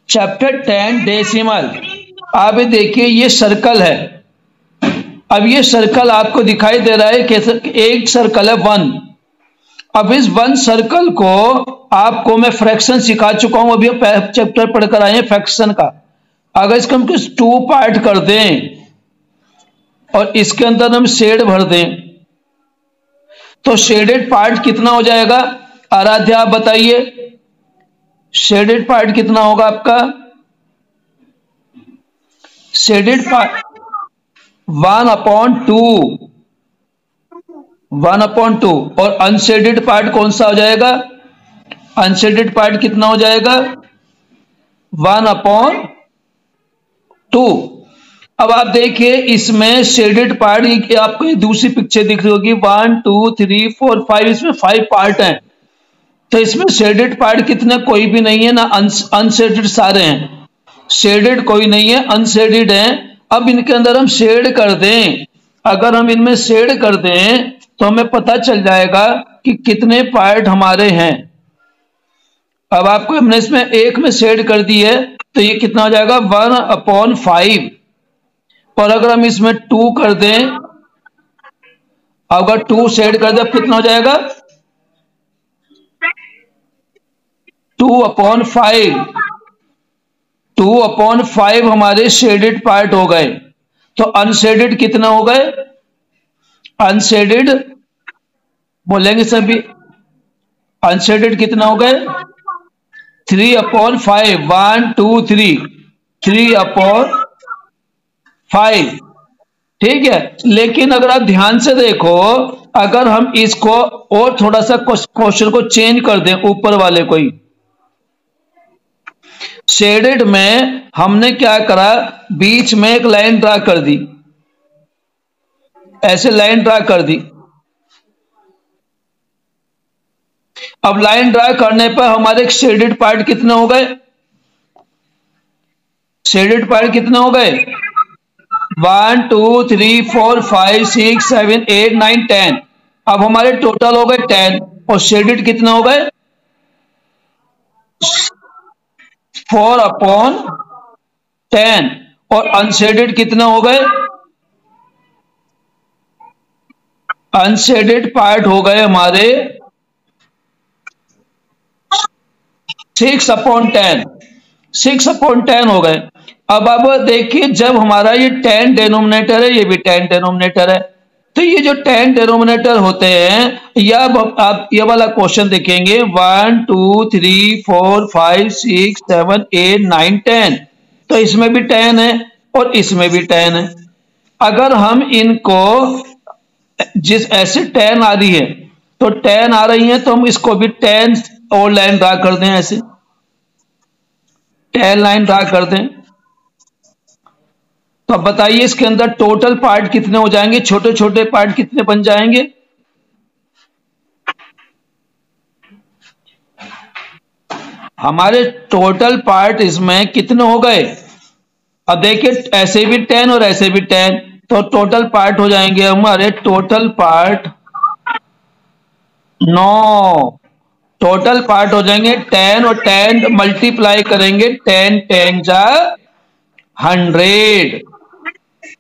Chapter 10 decimal. आप देखिए ये सर्कल है। अब ये सर्कल आपको दिखाई दे रहा है कि एक सर्कल है 1। अब इस 1 सर्कल को आपको मैं फ्रैक्शन सिखा चुका हूं, अभी चैप्टर पढ़कर आए हैं फ्रैक्शन का। अगर इसको हम कुछ 2 पार्ट कर दें और इसके अंदर हम शेड भर दें तो शेडेड पार्ट कितना हो जाएगा? आराध्या आप बताइए, शेडेड पार्ट कितना होगा आपका? Shaded part 1/2 1/2। और अनशेडेड पार्ट कौन सा हो जाएगा? अनशेडेड पार्ट कितना हो जाएगा? 1/2। अब आप देखिए इसमें शेडेड पार्ट, आपको दूसरी पिक्चर दिख रही होगी 1 2 3 4 5, इसमें 5 पार्ट हैं। तो इसमें शेडेड पार्ट कितने? कोई भी नहीं है ना, अनशेडेड सारे हैं। शेडेड कोई नहीं है, अनशेडेड हैं। अब इनके अंदर हम शेड कर दें, अगर हम इनमें शेड कर दें तो हमें पता चल जाएगा कि कितने पार्ट हमारे हैं। अब आपको हमने इसमें एक में शेड कर दी है तो ये कितना हो जाएगा? 1/5। और अगर हम इसमें 2 कर दें, अगर 2 शेड कर दें कितना हो जाएगा? 2/5। 2/5 हमारे शेडेड पार्ट हो गए। तो अनशेडेड कितना हो गए? अनशेडेड बोलेंगे सभी, अनशेडेड कितना हो गए? 3/5। 1 2 3 3/5। ठीक है। लेकिन अगर आप ध्यान से देखो, अगर हम इसको और थोड़ा सा क्वेश्चन को चेंज कर दें, ऊपर वाले को ही शेडेड में हमने क्या करा, बीच में एक लाइन ड्रा कर दी, ऐसे लाइन ड्रा कर दी। अब लाइन ड्रा करने पर हमारे शेडेड पार्ट कितने हो गए? शेडेड पार्ट कितने हो गए? 1 2 3 4 5 6 7 8 9 10। अब हमारे टोटल हो गए 10। और शेडेड कितने हो गए? 4/10। और अनशेडेड कितने हो गए? अनशेडेड पार्ट हो गए हमारे 6/10। 6/10 हो गए। अब देखिए, जब हमारा ये 10 डिनोमिनेटर है, ये भी 10 डिनोमिनेटर है, तो ये जो 10 डिनोमिनेटर होते हैं, या आप ये वाला क्वेश्चन देखेंगे 1 2 3 4 5 6 7 8 9 10, तो इसमें भी 10 है और इसमें भी 10 है। अगर हम इनको जिस ऐसे 10 आ रही है, तो 10 आ रही है, तो हम इसको भी 10 और लाइन ड्रा कर दें, ऐसे 10 लाइन ड्रा कर दें। तो अब बताइए इसके अंदर टोटल पार्ट कितने हो जाएंगे? छोटे छोटे पार्ट कितने बन जाएंगे? हमारे टोटल पार्ट इसमें कितने हो गए? अब देखिए, ऐसे भी 10 और ऐसे भी 10, तो टोटल पार्ट हो जाएंगे हमारे, टोटल पार्ट 9। टोटल पार्ट हो जाएंगे 10 और 10 मल्टीप्लाई करेंगे, 10 10 जा 100।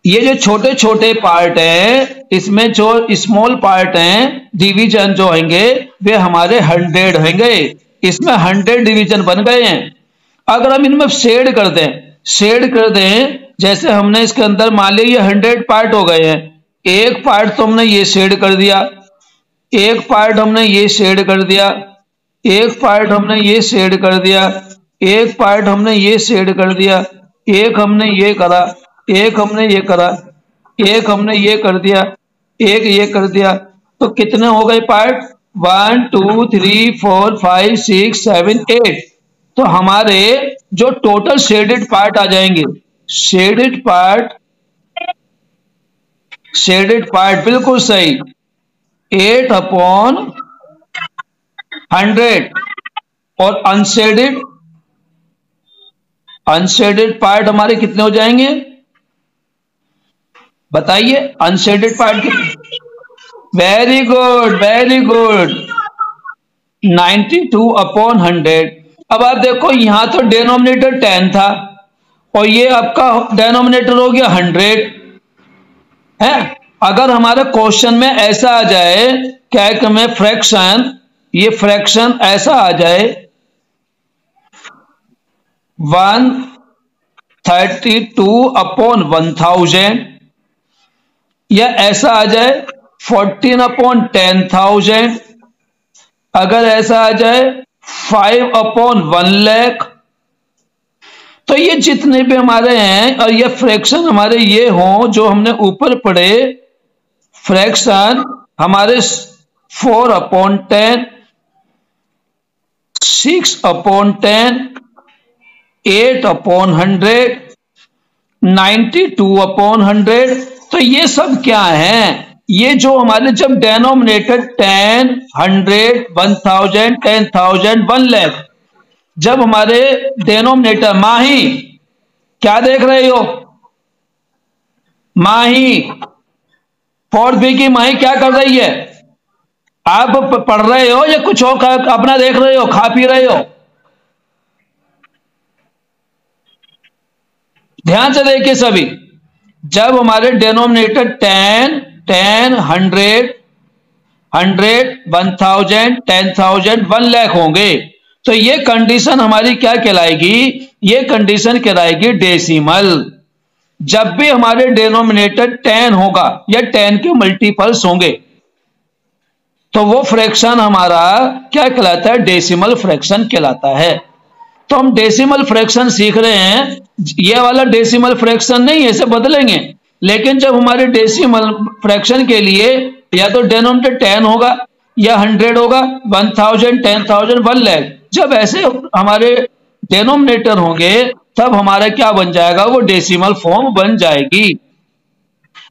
ये जो छोटे छोटे पार्ट हैं, इसमें जो स्मॉल पार्ट हैं, डिवीजन जो होंगे वे हमारे 100 होंगे। इसमें 100 डिवीजन बन गए हैं। अगर हम इनमें शेड कर दें, जैसे हमने इसके अंदर मान लिया ये 100 पार्ट हो गए हैं। एक पार्ट तो हमने ये शेड कर दिया, एक पार्ट हमने ये शेड कर दिया, एक पार्ट हमने ये शेड कर दिया, एक पार्ट हमने ये शेड कर दिया, एक हमने ये करा, एक हमने ये करा, एक हमने ये कर दिया, एक ये कर दिया। तो कितने हो गए पार्ट? 1 2 3 4 5 6 7 8। तो हमारे जो टोटल शेडेड पार्ट आ जाएंगे, शेडेड पार्ट बिल्कुल सही, 8/100। और अनशेडेड पार्ट हमारे कितने हो जाएंगे? बताइए अनशेडेड पार्ट कितने? Very good, very good, 92/100। अब आप देखो यहां तो डिनोमिनेटर 10 था और ये आपका डिनोमिनेटर हो गया 100 है। अगर हमारे क्वेश्चन में ऐसा आ जाए कैक में फ्रैक्शन, ये फ्रैक्शन ऐसा आ जाए 132/1000 या ऐसा आ जाए 14/10,000, अगर ऐसा आ जाए 5/1 लाख, तो ये जितने भी हमारे हैं और ये फ्रैक्शन हमारे ये हों जो हमने ऊपर पढ़े फ्रैक्शन हमारे 4/10, 6/10, 8/100, 92/100, तो ये सब क्या है? ये जो हमारे जब डेनोमिनेटर 10, 100, 1000, 10,000, 1 लाख, जब हमारे डेनोमिनेटर माही क्या देख रहे हो? माही 4th की माही क्या कर रही है? आप पढ़ रहे हो या कुछ और अपना देख रहे हो, खा पी रहे हो? ध्यान से देखिए सभी, जब हमारे डेनोमिनेटर 10, 100, 1000, 10,000, 1 लाख होंगे, तो ये कंडीशन हमारी क्या कहलाएगी? ये कंडीशन कहलाएगी डेसिमल। जब भी हमारे डेनोमिनेटर 10 होगा या 10 के मल्टीपल्स होंगे तो वो फ्रैक्शन हमारा क्या कहलाता है? डेसिमल फ्रैक्शन कहलाता है। तो हम डेसिमल फ्रैक्शन सीख रहे हैं, ये वाला डेसिमल फ्रैक्शन नहीं है, इसे बदलेंगे। लेकिन जब हमारे डेसिमल फ्रैक्शन के लिए या तो डेनोमिनेटर 10 होगा या 100 होगा, 1000, 10,000, 1 लाख, जब ऐसे हमारे डेनोमिनेटर होंगे तब हमारा क्या बन जाएगा? वो डेसिमल फॉर्म बन जाएगी।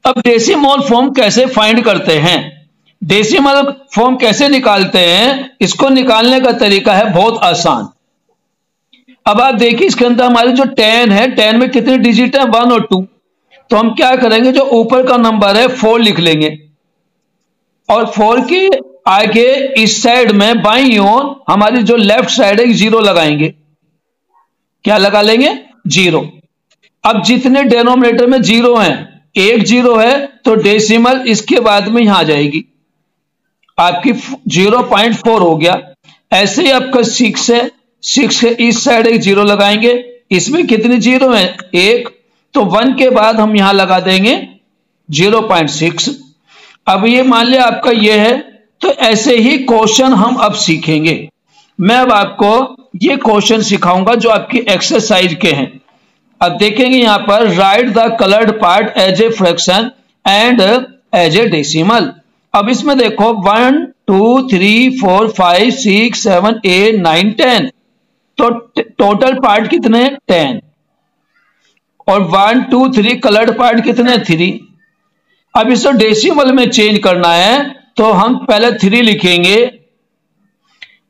अब डेसिमल फॉर्म कैसे फाइंड करते हैं, डेसिमल फॉर्म कैसे निकालते हैं? इसको निकालने का तरीका है बहुत आसान। अब आप देखिए इसके अंदर हमारे जो 10 है, 10 में कितने डिजिट है? 1 और 2। तो हम क्या करेंगे, जो ऊपर का नंबर है 4 लिख लेंगे और 4 के आगे इस साइड में बाईं ओर हमारी जो लेफ्ट साइड है 0 लगाएंगे। क्या लगा लेंगे? 0। अब जितने डेनोमिनेटर में 0 हैं, एक 0 है तो डेसिमल इसके बाद में यहां आ जाएगी, आपकी 0.4 हो गया। ऐसे ही आपका 6 है, 6 के इस साइड एक 0 लगाएंगे, इसमें कितने 0 है? 1, तो 1 के बाद हम यहां लगा देंगे 0.6। अब ये मान लिया आपका ये है, तो ऐसे ही क्वेश्चन हम अब सीखेंगे। मैं अब आपको ये क्वेश्चन सिखाऊंगा जो आपकी एक्सरसाइज के हैं। अब देखेंगे यहां पर write the coloured part as a fraction and as a decimal. अब इसमें देखो 1, 2, 3, 4, 5, 6, 7, 8, 9, 10, तो टोटल पार्ट कितने हैं? 10। और 1, 2, 3 कलर्ड पार्ट कितने हैं? 3। अब इसको डेसिमल में चेंज करना है तो हम पहले 3 लिखेंगे।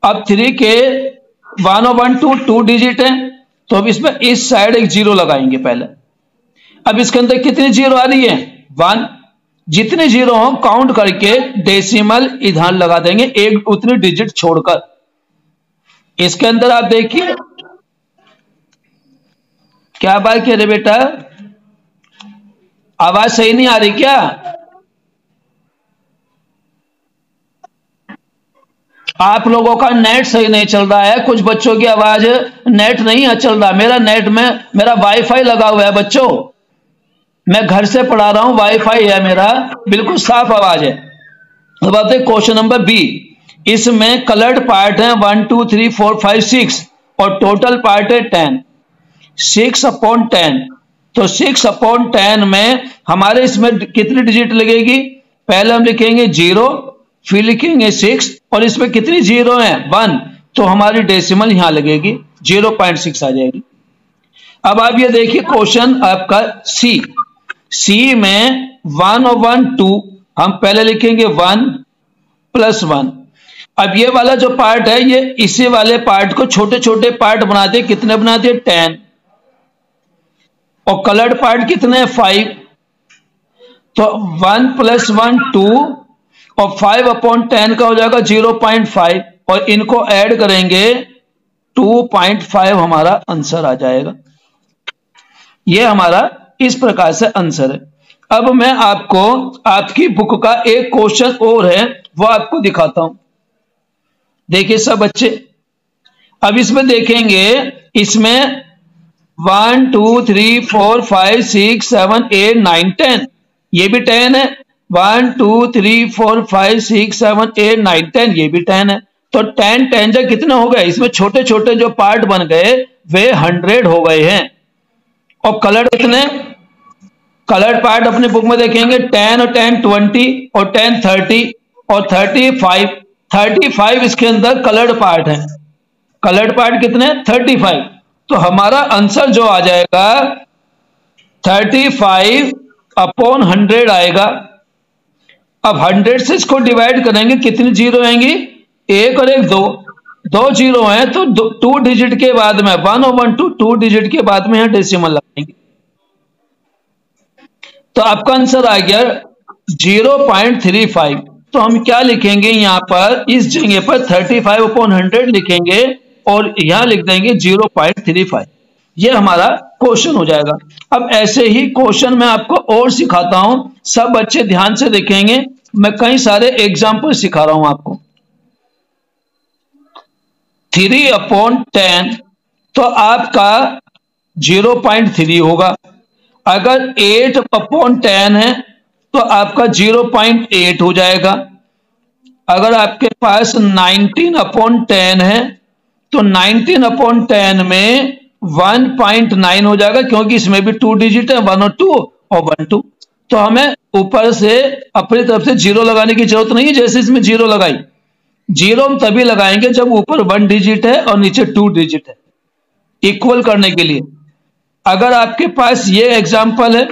अब 3 के 1 और 1, 2 डिजिट है, तो अब इसमें इस साइड एक 0 लगाएंगे पहले। अब इसके अंदर कितनी 0 आ रही है? 1। जितने 0 हो काउंट करके डेसिमल इधर लगा देंगे, एक उतनी डिजिट छोड़कर। इसके अंदर आप देखिए क्या बात कह रहे बेटा, आवाज सही नहीं आ रही क्या? आप लोगों का नेट सही नहीं चल रहा है, कुछ बच्चों की आवाज नेट नहीं चल रहा। मेरा नेट में मेरा वाईफाई लगा हुआ है बच्चों, मैं घर से पढ़ा रहा हूं, वाईफाई है मेरा, बिल्कुल साफ आवाज है। अब आते क्वेश्चन नंबर बी। इसमें कलर्ड पार्ट है 1, 2, 3, 4, 5, 6 और टोटल पार्ट है 10। 6/10, तो 6/10 में हमारे इसमें कितनी डिजिट लगेगी? पहले हम लिखेंगे 0, फिर लिखेंगे 6 और इसमें कितनी 0 है? 1, तो हमारी डेसिमल यहां लगेगी 0.6 आ जाएगी। अब आप ये देखिए क्वेश्चन आपका सी में 1 और 1, 2, हम पहले लिखेंगे 1 + 1। अब ये वाला जो पार्ट है ये इसी वाले पार्ट को छोटे छोटे पार्ट बना दिए, कितने बना दिए? 10। और कलर्ड पार्ट कितने हैं? 5। तो 1 + 1 2 और 5/10 का हो जाएगा 0.5 और इनको ऐड करेंगे 2.5 हमारा आंसर आ जाएगा। यह हमारा इस प्रकार से आंसर है। अब मैं आपको आपकी बुक का एक क्वेश्चन और है वो आपको दिखाता हूं। देखिए सब बच्चे, अब इसमें देखेंगे, इसमें 1 2 3 4 5 6 7 8 9 10, ये भी 10 है। 1 2 3 4 5 6 7 8 9 10, ये भी 10 है। तो 10 10 जो कितने हो गए, इसमें छोटे छोटे जो पार्ट बन गए वे 100 हो गए हैं। और कलर कितने, कलर पार्ट अपनी बुक में देखेंगे 10 और 10 20 और 10 30 और 35 इसके अंदर कलर्ड पार्ट है। कलर्ड पार्ट कितने, 35। तो हमारा आंसर जो आ जाएगा 35/100 आएगा। अब 100 से इसको डिवाइड करेंगे, कितनी जीरो आएंगी, एक और एक, दो जीरो हैं, तो 2 डिजिट के बाद में 1 और 1 2 डिजिट के बाद में डेसिमल लगाएंगे। तो आपका आंसर आ गया 0.35। तो हम क्या लिखेंगे यहां पर, इस जगह पर 35/100 लिखेंगे और यहां लिख देंगे 0.35। ये हमारा क्वेश्चन हो जाएगा। अब ऐसे ही क्वेश्चन मैं आपको और सिखाता हूं, सब बच्चे ध्यान से देखेंगे। मैं कई सारे एग्जाम्पल सिखा रहा हूं आपको। 3/10 तो आपका 0.3 होगा। अगर 8/10 है तो आपका 0.8 हो जाएगा। अगर आपके पास 19/10 है तो 19/10 में 1.9 हो जाएगा, क्योंकि इसमें भी 2 डिजिट है, 1 और 2 और 1 2। तो हमें ऊपर से अपनी तरफ से जीरो लगाने की जरूरत नहीं है, जैसे इसमें जीरो लगाई। जीरो हम तभी लगाएंगे जब ऊपर 1 डिजिट है और नीचे 2 डिजिट है, इक्वल करने के लिए। अगर आपके पास ये एग्जांपल है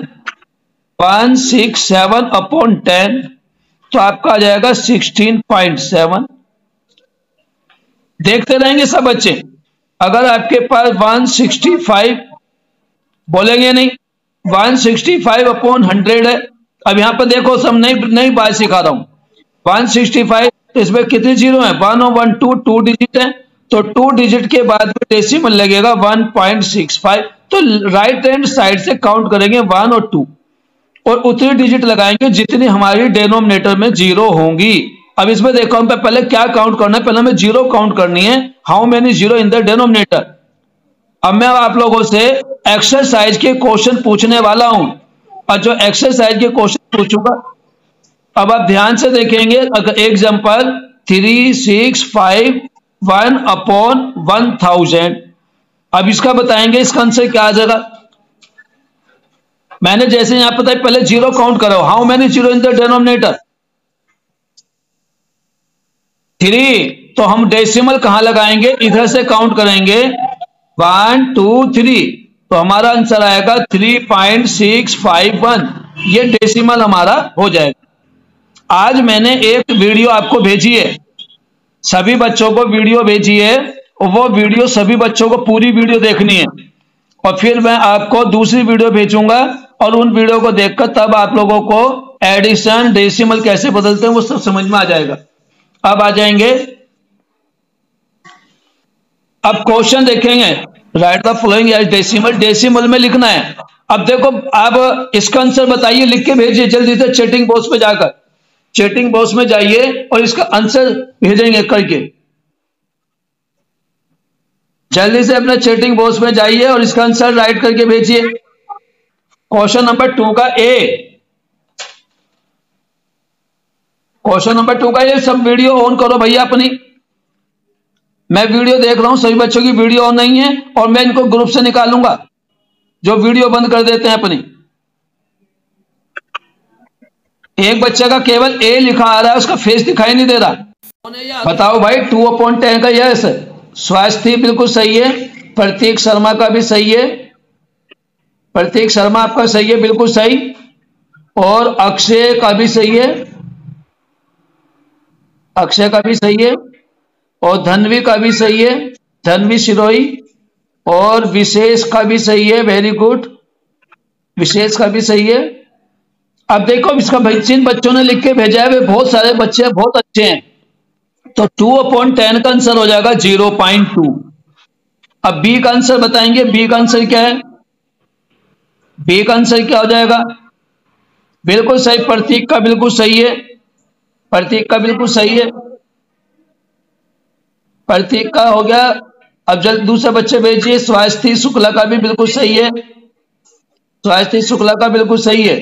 167/10 तो आपका आ जाएगा 16.7। देखते रहेंगे सब बच्चे। अगर आपके पास 165, बोलेंगे नहीं, 165/100 है। अब यहां पर देखो, सब नई बात सिखा रहा हूं। 165, इसमें कितने जीरो है, 1 और 1 2 डिजिट है, तो 2 डिजिट के बाद में डेसिमल लगेगा 1.65। तो राइट हैंड साइड से काउंट करेंगे 1 और 2 और उतनी डिजिट लगाएंगे जितनी हमारी डेनोमिनेटर में जीरो होंगी। अब इसमें देखो, हम पहले क्या काउंट करना है, पहले हमें जीरो काउंट करनी है। How many zero in the denominator. अब मैं आप लोगों से एक्सरसाइज के क्वेश्चन पूछने वाला हूं, और जो एक्सरसाइज के क्वेश्चन पूछूंगा, अब आप ध्यान से देखेंगे। अगर एग्जांपल 365/1/1000, अब इसका बताएंगे, इसका आंसर क्या आ जाएगा। मैंने जैसे यहां पर पहले जीरो काउंट करो, how many zero in the denominator, 3। तो हम डेसिमल कहां लगाएंगे, इधर से काउंट करेंगे 1 2 3, तो हमारा आंसर आएगा 3.651। ये डेसिमल हमारा हो जाएगा। आज मैंने एक वीडियो आपको भेजी है, सभी बच्चों को वीडियो भेजी है, और वो वीडियो सभी बच्चों को पूरी वीडियो देखनी है, और फिर मैं आपको दूसरी वीडियो भेजूंगा, और उन वीडियो को देखकर तब आप लोगों को एडिशन डेसिमल कैसे बदलते हैं वो सब समझ में आ जाएगा। अब आ जाएंगे, अब क्वेश्चन देखेंगे। Write the following as decimal, decimal में लिखना है। अब देखो, आप इसका आंसर बताइए, लिख के भेजिए जल्दी से चैटिंग बॉक्स में जाकर, चैटिंग बॉक्स में जाइए और इसका आंसर भेजेंगे करके। जल्दी से अपने चैटिंग बॉक्स में जाइए और इसका आंसर राइट करके भेजिए। क्वेश्चन नंबर 2 का ए, क्वेश्चन नंबर 2 का ये सब वीडियो ऑन करो भैया अपनी। मैं वीडियो देख रहा हूं, सभी बच्चों की वीडियो ऑन नहीं है, और मैं इनको ग्रुप से निकालूंगा जो वीडियो बंद कर देते हैं अपनी। एक बच्चे का केवल ए लिखा आ रहा है, उसका फेस दिखाई नहीं दे रहा। बताओ भाई, 2/10 का यस। स्वास्थ्य बिल्कुल सही है, प्रतीक शर्मा का भी सही है, प्रतीक शर्मा आपका सही है, बिल्कुल सही। और अक्षय का भी सही है, अक्षय का भी सही है, और धनवी का भी सही है, धनवी सिरोही। और विशेष का भी सही है, वेरी गुड, विशेष का भी सही है। अब देखो, इसका जिन बच्चों ने लिख के भेजा है वे बहुत सारे बच्चे बहुत अच्छे हैं। तो 2/10 का आंसर हो जाएगा 0.2। अब बी का आंसर बताएंगे, बी का आंसर क्या है? बी का आंसर क्या हो जाएगा? बिल्कुल सही, प्रतीक का बिल्कुल सही है, प्रतीक का बिल्कुल सही है, प्रतीक का हो गया। अब जल्द दूसरे बच्चे भेजिए। स्वास्थ्य शुक्ला का भी बिल्कुल सही है, स्वास्थ्य शुक्ला का बिल्कुल सही है।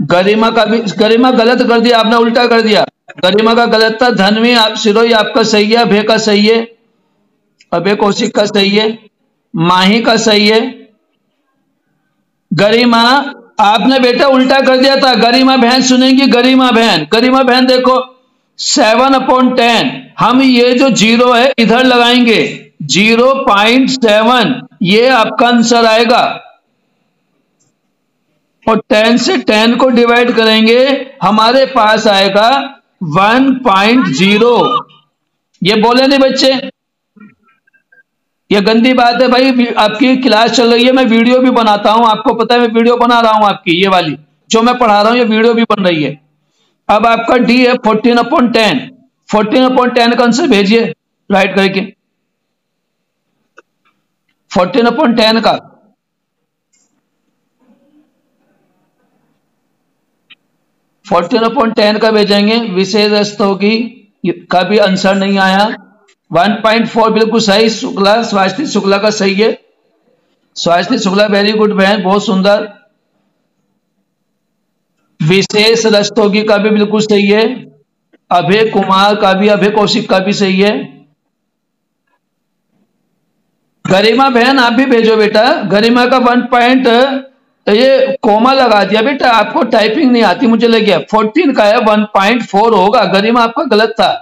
गरिमा का भी, गरिमा गलत कर दिया आपने, उल्टा कर दिया। गरिमा का गलत था। धनवी आप सिरोही आपका सही है, अभय का सही है, अभय कौशिक का सही है, माही का सही है। गरिमा आपने बेटा उल्टा कर दिया था। गरिमा बहन सुनेंगी, गरिमा बहन, गरिमा बहन देखो 7/10, हम ये जो जीरो है इधर लगाएंगे, 0.7 ये आपका आंसर आएगा, और 10 से 10 को डिवाइड करेंगे हमारे पास आएगा 1.0। ये बोले नहीं बच्चे? ये गंदी बात है भाई। आपकी क्लास चल रही है, मैं वीडियो भी बनाता हूं, आपको पता है मैं वीडियो बना रहा हूं आपकी, ये वाली जो मैं पढ़ा रहा हूं ये वीडियो भी बन रही है। अब आपका डी है 14/10, 14/10 का आंसर भेजिए राइट करके, 14/10 का। 14/10 का भेजेंगे। विशेष रस्तों की का भी आंसर नहीं आया। 1.4 बिल्कुल सही, शुक्ला, स्वास्थ्य शुक्ला का सही है, स्वास्थ्य शुक्ला वेरी गुड बहन, बहुत सुंदर। विशेष रस्तोगी का भी बिल्कुल सही है, अभय कुमार का भी, अभय कौशिक का भी सही है। गरिमा बहन आप भी भेजो बेटा। गरिमा का 1 ये कोमा लगा दिया बेटा, आपको टाइपिंग नहीं आती मुझे लग गया। 14 का है, 1.4 होगा। गरिमा आपका गलत था।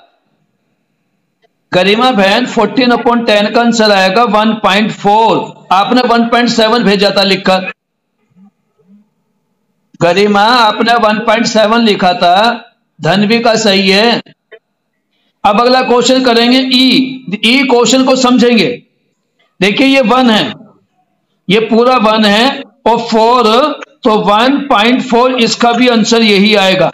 गरिमा बहन 14/10 का आंसर आएगा 1.4, आपने 1.7 भेजा था लिखकर। गरिमा आपने 1.7 लिखा था, धनवी का सही है। अब अगला क्वेश्चन करेंगे ई क्वेश्चन को समझेंगे। देखिए ये 1 है, ये पूरा 1 है, और 4 तो 1.4 इसका भी आंसर यही आएगा।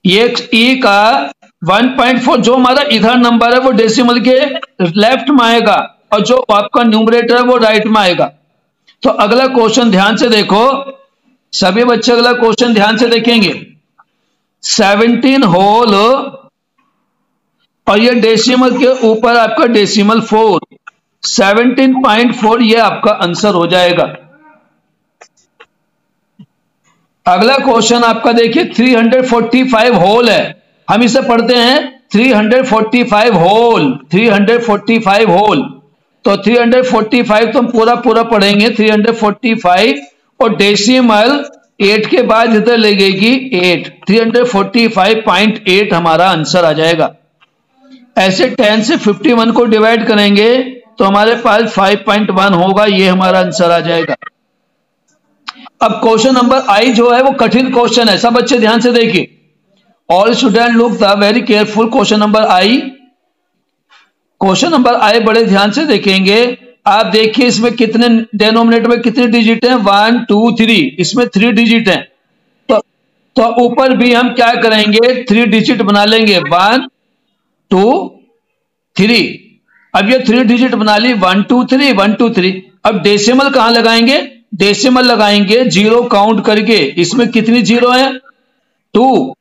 ये ई का 1.4 जो हमारा इधर नंबर है वो डेसिमल के लेफ्ट में आएगा, और जो आपका न्यूमरेटर है वो राइट में आएगा। तो अगला क्वेश्चन ध्यान से देखो सभी बच्चे, अगला क्वेश्चन ध्यान से देखेंगे। 17 होल और ये डेसिमल के ऊपर आपका डेसिमल 4, 17.4 ये आपका आंसर हो जाएगा। अगला क्वेश्चन आपका देखिए 345 होल है, हम इसे पढ़ते हैं 345 होल, 345 होल। तो 345 तो हम पूरा पूरा पढ़ेंगे 345, और डेसिमल 8 के बाद इधर लगेगी 8, 345.8 हमारा आंसर आ जाएगा। ऐसे 10 से 51 को डिवाइड करेंगे तो हमारे पास 5.1 होगा, ये हमारा आंसर आ जाएगा। अब क्वेश्चन नंबर आई जो है वो कठिन क्वेश्चन है, सब बच्चे ध्यान से देखिए। All student look the very careful. Question number I, question number I बड़े ध्यान से देखेंगे। आप देखिए इसमें कितने डेनोमिनेटर में कितने डिजिट हैं, 1 2 3, इसमें 3 डिजिट हैं। तो ऊपर भी हम क्या करेंगे, 3 डिजिट बना लेंगे, 1 2 3। अब ये 3 डिजिट बना ली, 1 2 3 1 2 3। अब डेसिमल कहां लगाएंगे, डेसिमल लगाएंगे 0 काउंट करके। इसमें कितनी 0 है, 2।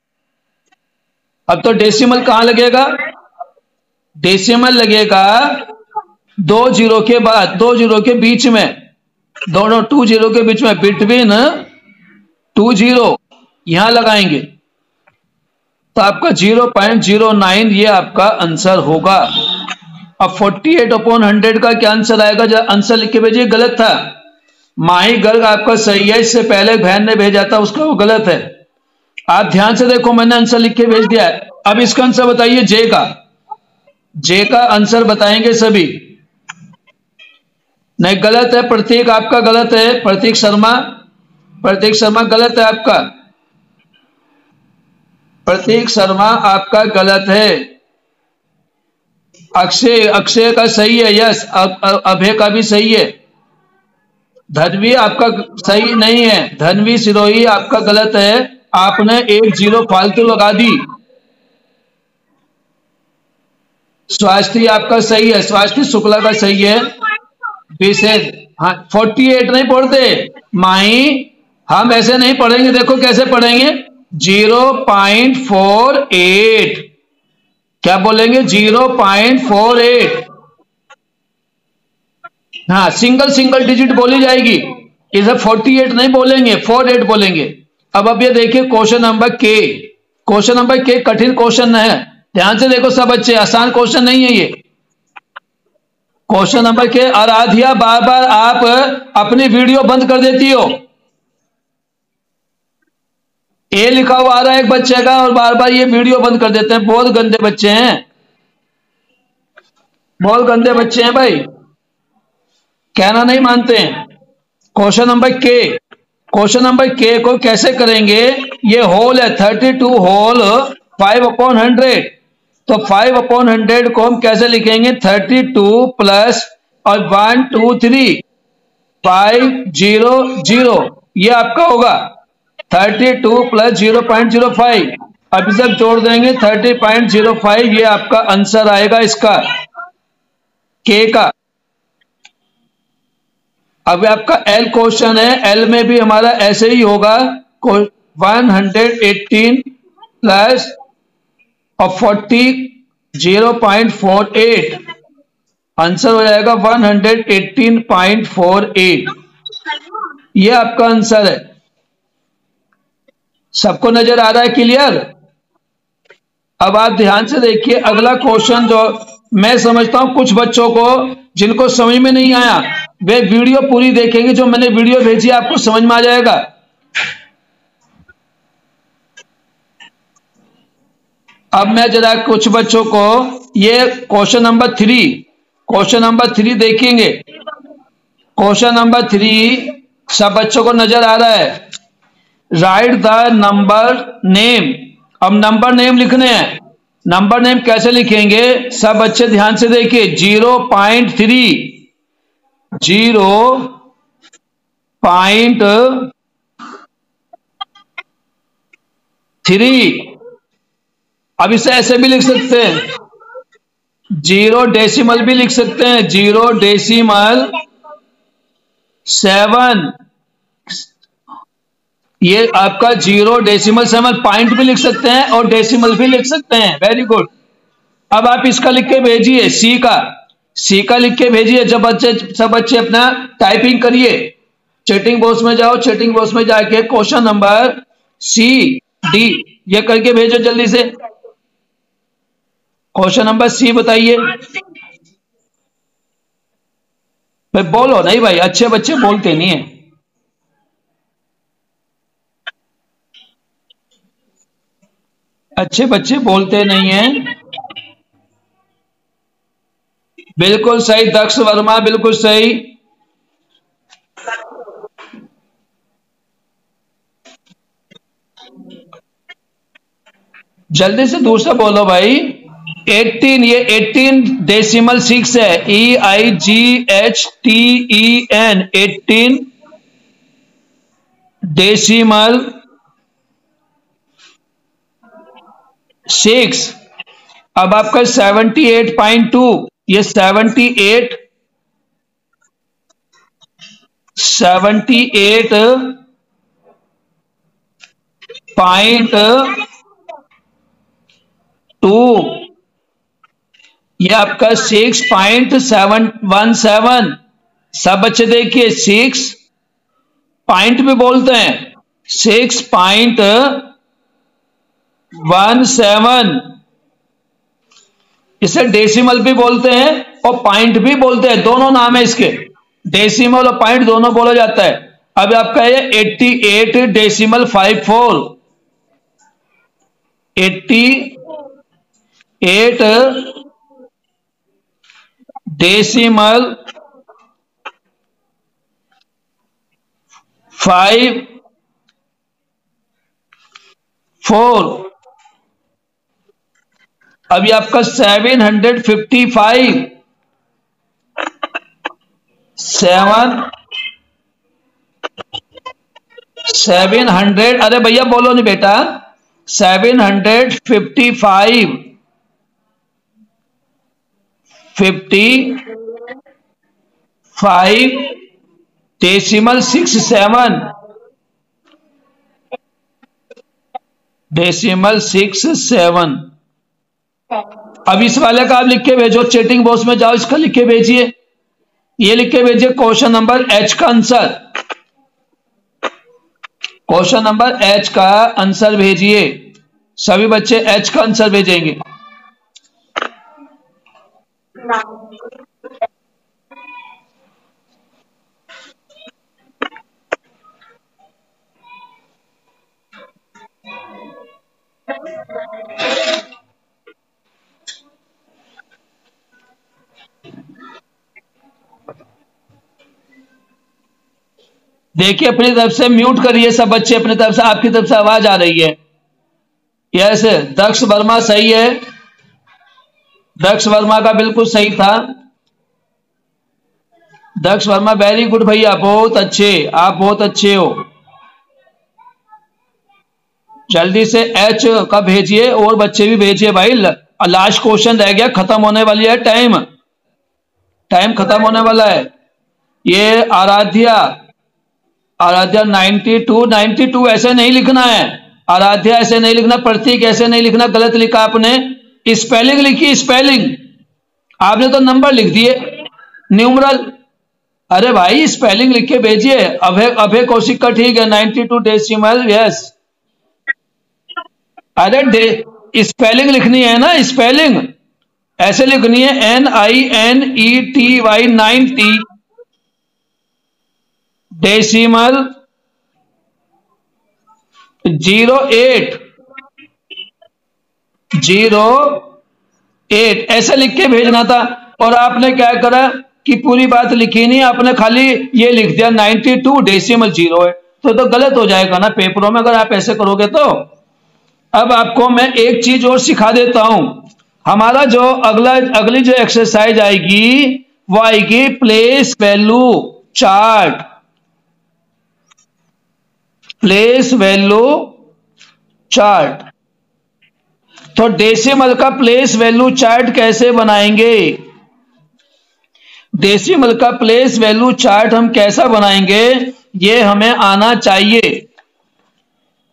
अब तो डेसिमल कहां लगेगा, डेसिमल लगेगा 2 0 के बाद, 2 0 के बीच में, दोनों 2 0 के बीच में, बिटवीन 2 0 यहां लगाएंगे। तो आपका 0.09 ये आपका आंसर होगा। अब 48/100 का क्या आंसर आएगा, जरा आंसर लिख के भेजिए। गलत था, माही गर्ग आपका सही है, इससे पहले बहन ने भेजा था उसका वो गलत है। आप ध्यान से देखो, मैंने आंसर लिख के भेज दिया है। अब इसका आंसर बताइए, जे का, जे का आंसर बताएंगे सभी। नहीं गलत है, प्रतीक आपका गलत है, प्रतीक शर्मा, प्रतीक शर्मा गलत है आपका, प्रतीक शर्मा आपका गलत है। अक्षय, अक्षय का सही है, यस। अभय का भी सही है। धनवी आपका सही नहीं है, धनवी सिरोही आपका गलत है, आपने 1 0 फालतू लगा दी। स्वास्थ्य आपका सही है, स्वास्थ्य शुक्ला का सही है। विशेष, हाँ 48 नहीं पढ़ते माई, हम ऐसे नहीं पढ़ेंगे, देखो कैसे पढ़ेंगे 0.48, क्या बोलेंगे 0.48। हाँ सिंगल सिंगल डिजिट बोली जाएगी, इसे 48 नहीं बोलेंगे, 48 बोलेंगे। अब ये देखिए क्वेश्चन नंबर के, क्वेश्चन नंबर के कठिन क्वेश्चन है, ध्यान से देखो सब बच्चे, आसान क्वेश्चन नहीं है ये। क्वेश्चन नंबर के, आराध्या बार बार आप अपनी वीडियो बंद कर देती हो। ए लिखा हुआ आ रहा है एक बच्चे का और बार बार ये वीडियो बंद कर देते हैं, बहुत गंदे बच्चे हैं, बहुत गंदे बच्चे हैं भाई, कहना नहीं मानते हैं। क्वेश्चन नंबर के, क्वेश्चन नंबर के को कैसे करेंगे, ये होल है 32 होल 5/100, तो 5/100 को हम कैसे लिखेंगे 32 प्लस और 1 2 3 500, ये आपका होगा 32 प्लस 0.05, अब सब जोड़ देंगे 30.05, ये आपका आंसर आएगा इसका के का। अब आपका एल क्वेश्चन है, एल में भी हमारा ऐसे ही होगा 118 प्लस और 40 0.48, आंसर हो जाएगा 118.48, ये आपका आंसर है। सबको नजर आ रहा है, क्लियर। अब आप ध्यान से देखिए अगला क्वेश्चन, जो मैं समझता हूं कुछ बच्चों को जिनको समझ में नहीं आया वे वीडियो पूरी देखेंगे, जो मैंने वीडियो भेजी आपको समझ में आ जाएगा। अब मैं जरा कुछ बच्चों को ये क्वेश्चन नंबर 3, क्वेश्चन नंबर 3 देखेंगे। क्वेश्चन नंबर 3 सब बच्चों को नजर आ रहा है, राइट द नंबर नेम। अब नंबर नेम लिखने हैं, नंबर नेम कैसे लिखेंगे सब बच्चे ध्यान से देखिए, 0.3 0.3, अब इसे ऐसे भी लिख सकते हैं, 0 डेसिमल भी लिख सकते हैं, 0.7, ये आपका 0.7, पॉइंट भी लिख सकते हैं और डेसिमल भी लिख सकते हैं, वेरी गुड। अब आप इसका लिख के भेजिए, सी का लिख के भेजिए, जब बच्चे सब बच्चे अपना टाइपिंग करिए, चैटिंग बॉक्स में जाओ, चैटिंग बॉक्स में जाके क्वेश्चन नंबर सी डी ये करके भेजो जल्दी से। क्वेश्चन नंबर सी बताइए भाई, बोलो नहीं भाई, अच्छे बच्चे बोलते नहीं है। अच्छे बच्चे बोलते नहीं हैं। बिल्कुल सही दक्ष वर्मा, बिल्कुल सही। जल्दी से दूसरा बोलो भाई। 18, ये 18 डेसिमल 6 है, EIGHTEN, 18 डेसिमल 6। अब आपका 78.2, ये 78 78.2, ये आपका 6.717। सब बच्चे देखिए 6 पॉइंट भी बोलते हैं, 6.17, इसे डेसिमल भी बोलते हैं और पॉइंट भी बोलते हैं, दोनों नाम है इसके, डेसिमल और पॉइंट दोनों बोला जाता है। अब आपका ये 88 डेसिमल 54, 88 डेसिमल 54। अभी आपका 755, 700, अरे भैया बोलो नहीं बेटा, 755, 55.67 .67। अब इस वाले का आप लिख के भेजो, चैटिंग बॉक्स में जाओ, इसका लिख के भेजिए, ये लिख के भेजिए क्वेश्चन नंबर एच का आंसर, क्वेश्चन नंबर एच का आंसर भेजिए। सभी बच्चे एच का आंसर भेजेंगे। देखिए अपनी तरफ से म्यूट करिए सब बच्चे, अपनी तरफ से, आपकी तरफ से आवाज आ रही है। यस, दक्ष वर्मा सही है, दक्ष वर्मा का बिल्कुल सही था। दक्ष वर्मा वेरी गुड भैया, बहुत अच्छे, आप बहुत अच्छे हो। जल्दी से एच का भेजिए और बच्चे भी भेजिए भाई, लास्ट क्वेश्चन रह गया, खत्म होने वाली है, टाइम खत्म होने वाला है। ये आराध्या 92 ऐसे नहीं लिखना है, आराध्या ऐसे नहीं लिखना, प्रतीक ऐसे नहीं लिखना, गलत लिखा आपने, स्पेलिंग लिखी, स्पेलिंग आपने तो नंबर लिख दिए, न्यूमरल। अरे भाई स्पेलिंग लिख के भेजिए। अभय कौशिक का ठीक है, 92 डेसिमल, यस। अरे स्पेलिंग लिखनी है ना, स्पेलिंग ऐसे लिखनी है, NINETY 90 डेसिमल 08 ऐसे लिख के भेजना था। और आपने क्या करा कि पूरी बात लिखी नहीं, आपने खाली ये लिख दिया 92 डेसिमल 08, तो गलत हो जाएगा ना पेपरों में अगर आप ऐसे करोगे तो। अब आपको मैं एक चीज और सिखा देता हूं। हमारा जो अगली जो एक्सरसाइज आएगी वो आएगी place value chart. Place value chart. तो डेसिमल का प्लेस वैल्यू चार्ट कैसे बनाएंगे? डेसिमल का प्लेस वैल्यू चार्ट हम कैसा बनाएंगे ये हमें आना चाहिए।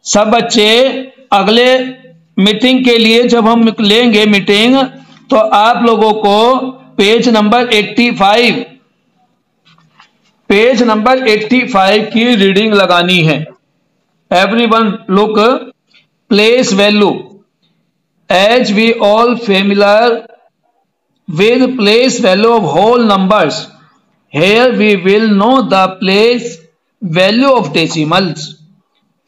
सब बच्चे अगले मीटिंग के लिए जब हम लेंगे मीटिंग, तो आप लोगों को पेज नंबर 85 की रीडिंग लगानी है। Everyone look place value. As we all familiar with place value of whole numbers, here we will know the place value of decimals.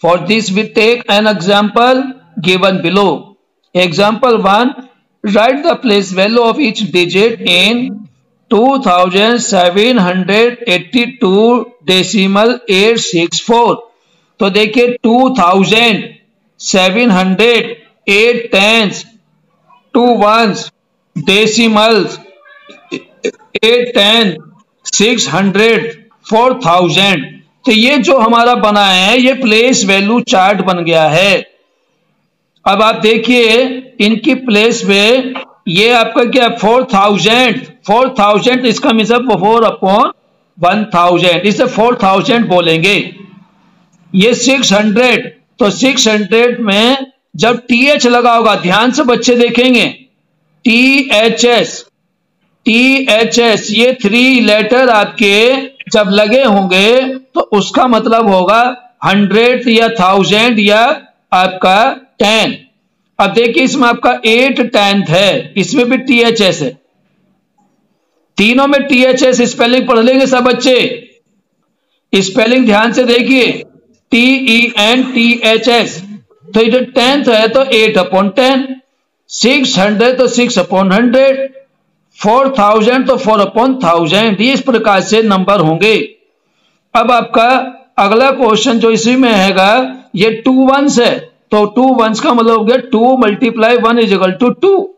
For this we take an example given below. Example 1, write the place value of each digit in 2782 decimal 864. तो देखिए 2700 8 tens 2 ones decimals 8 10 600 4000। तो ये जो हमारा बना है ये place value chart बन गया है। अब आप देखिए इनकी प्लेस पे ये आपका क्या 4000 इसका मतलब 4/1000, इसे 4000 बोलेंगे। ये 600, तो 600 में जब TH लगा होगा, ध्यान से बच्चे देखेंगे, THS ये 3 लेटर आपके जब लगे होंगे तो उसका मतलब होगा 100 या 1000 या आपका 10। अब देखिए इसमें आपका 8 10th है, इसमें भी THS है, तीनों में THS। स्पेलिंग पढ़ लेंगे सब बच्चे, स्पेलिंग ध्यान से देखिए, TENTHS। तो ये जो 10th है तो 8/10, 600 तो 6/100, 4000 तो 4/1000। ये इस प्रकार से नंबर होंगे। अब आपका अगला क्वेश्चन जो इसी में हैगा, ये 2 ones है, तो 2 ones का मतलब हो गया 2 × 1 = 2।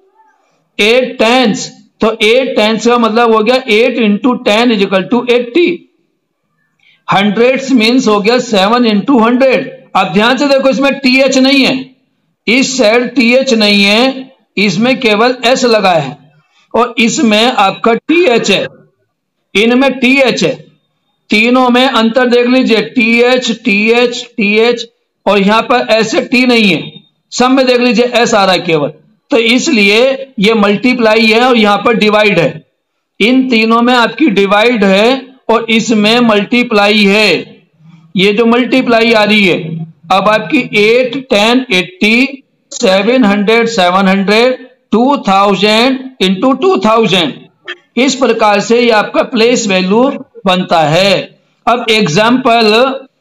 8 tens, तो 8 tens का मतलब हो गया 8 × 10 = 80। हंड्रेड्स मीन्स हो गया 7 × 100। अब ध्यान से देखो इसमें TH नहीं है, इस साइड TH नहीं है, इसमें केवल S लगा है। और इसमें आपका TH है, इनमें TH है। तीनों में अंतर देख लीजिए, TH TH TH, और यहां पर ऐसे T नहीं है, सब में देख लीजिए S आ रहा है केवल। तो इसलिए ये मल्टीप्लाई है और यहां पर डिवाइड है। इन तीनों में आपकी डिवाइड है और इसमें मल्टीप्लाई है। ये जो मल्टीप्लाई आ रही है, अब आपकी 8 10 80 700 700 2000 इंटू 2000, इस प्रकार से ये आपका प्लेस वैल्यू बनता है। अब एग्जाम्पल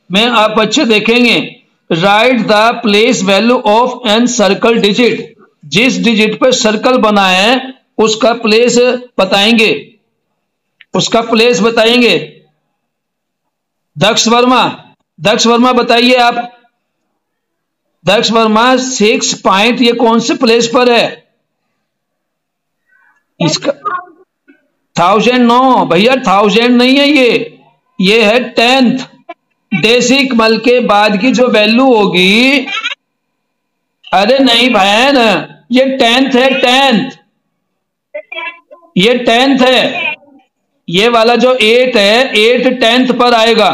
में आप बच्चे देखेंगे, write the place value of encircled digit, जिस डिजिट पर सर्कल बना है उसका प्लेस बताएंगे, उसका प्लेस बताएंगे। दक्ष वर्मा बताइए आप। दक्ष वर्मा 6 पॉइंट ये कौन से प्लेस पर है? इसका 1000 नो भैया, 1000 नहीं है ये है 10th। डेसिमल के बाद की जो वैल्यू होगी, अरे नहीं बहन, ये 10th है, 10th, ये 10th है। ये वाला जो 8 है, 8 10th पर आएगा,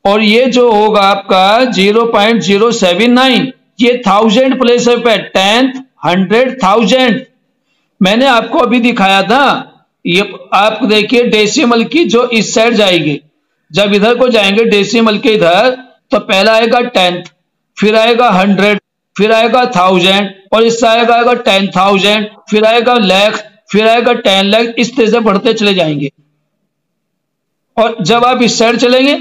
और ये जो होगा आपका 0.079, ये 1000 प्लेस पे 10th 100 1000। मैंने आपको अभी दिखाया था, ये आप देखिए डेसिमल की जो इस साइड जाएगी, जब इधर को जाएंगे डेसिमल के इधर, तो पहला आएगा 10th, फिर आएगा 100, फिर आएगा 1000, और इससे आएगा 10,000, फिर आएगा लाख, फिर आएगा 10 लाख। इस तरह से बढ़ते चले जाएंगे। और जब आप इस साइड चलेंगे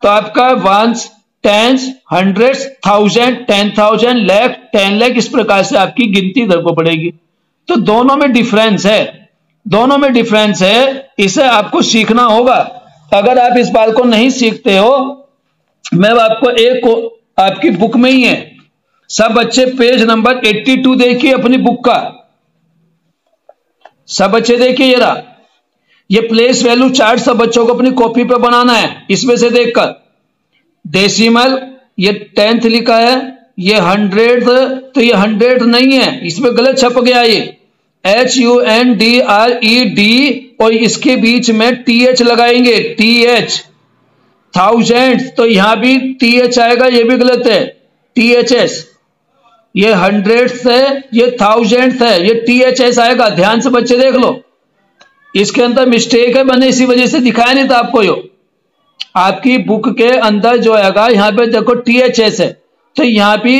तो आपका 1s 10s 100s 1000 10,000 lakh 10 lakh, इस प्रकार से आपकी गिनती इधर को बढ़ेगी। तो दोनों में डिफरेंस है, दोनों में डिफरेंस है, इसे आपको सीखना होगा। अगर आप इस बात को नहीं सीखते हो, मैं आपको एक आपकी बुक में ही है, सब बच्चे पेज नंबर 82 देखिए अपनी बुक का, सब बच्चे देखिए जरा, ये प्लेस वैल्यू चार्ट सब बच्चों को अपनी कॉपी पे बनाना है। इसमें से देखकर डेसिमल, ये 10th लिखा है, ये 100th, तो ये 100 नहीं है, इसमें गलत छप गया, ये HUNDRED, और इसके बीच में TH लगाएंगे, TH। 1000, तो यहां भी TH आएगा, ये भी गलत है, THS। ये 100th है, ये 1000th है, ये THS आएगा। ध्यान से बच्चे देख लो, इसके अंदर मिस्टेक है, मैंने इसी वजह से दिखाया नहीं था आपको। यो आपकी बुक के अंदर जो आएगा, यहां पे देखो THS है, तो यहां भी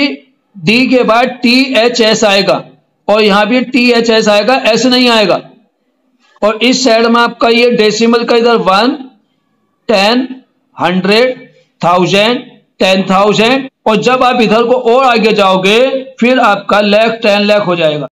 D के बाद THS आएगा, और यहां भी THS आएगा, S नहीं आएगा। और इस साइड में आपका ये डेसिमल का इधर 1 10 100 1000 10,000, और जब आप इधर को और आगे जाओगे फिर आपका लाख 10 लाख हो जाएगा।